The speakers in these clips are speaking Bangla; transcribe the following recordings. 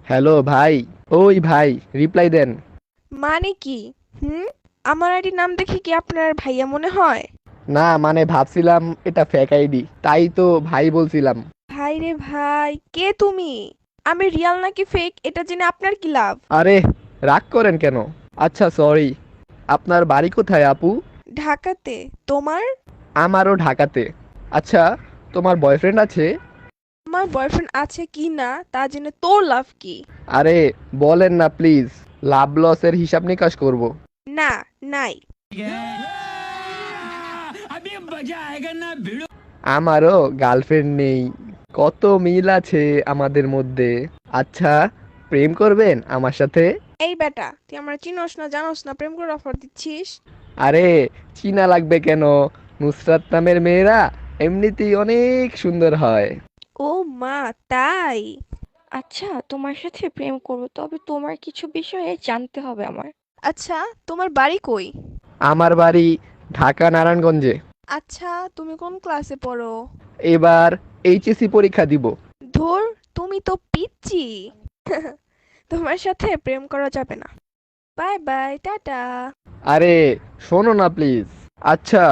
হ্যালো ভাই। ওই ভাই, রিপ্লাই দেন। মানে কি? হুম? আমার আইডি নাম দেখে কি আপনার ভাইয়া মনে হয়? না মানে ভাবছিলাম এটা ফেক আইডি, তাই তো ভাই বলছিলাম। ভাই রে ভাই, কে তুমি? আমি রিয়াল নাকি ফেক এটা জেনে আপনার কি লাভ? আরে, রাগ করেন কেন? আচ্ছা সরি। আপনার বাড়ি কোথায় আপু? ঢাকাতে। তোমার? আমারও ঢাকাতে। আচ্ছা, তোমার বয়ফ্রেন্ড আছে? আমার বয়ফ্রেন্ড আছে কি না তা জেনে তোর লাভ কি? আরে, বলেন না প্লিজ। লাভ লসের হিসাব নিকাশ করব। না, নাই। আমারও গার্লফ্রেন্ড নেই। কত মিল আছে আমাদের মধ্যে। আচ্ছা, প্রেম করবেন আমার সাথে? এই বেটা, তুই আমার চিনোস না জানোস না প্রেম করে অফার দিচ্ছিস? আরে, চীনা লাগবে কেন? নুসরাত নামের মেয়েরা এমনিতেই অনেক সুন্দর হয়। ও মা, তাই? আচ্ছা, তোমার সাথে প্রেম করব, তবে তোমার কিছু বিষয়ে জানতে হবে আমার। আচ্ছা, তোমার বাড়ি কই? আমার বাড়ি ঢাকা নারায়ণগঞ্জে। আচ্ছা, তুমি কোন ক্লাসে পড়ো? এবার এইচএসসি পরীক্ষা দিব। ধুর, তুমি তো পিচ্চি। তোমার সাথে প্রেম করা যাবে না। Bye bye, tata. আরে, শোনো না প্লিজ। আচ্ছা,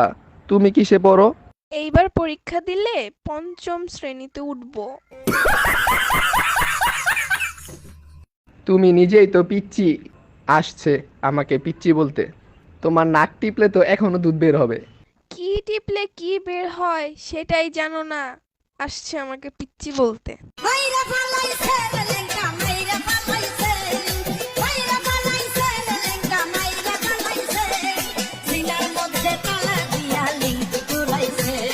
তুমি কিসে পড়ো? এইবার পরীক্ষা দিলে পঞ্চম শ্রেণীতে উঠবো। তুমি নিজেই তো পিচ্চি। আসছে আমাকে পিচ্চি বলতে। তোমার নাক টিপলে তো এখনো দুধ বের হবে। কি টিপলে কি বের হয় সেটাই জানো না, আসছে আমাকে পিচ্চি বলতে।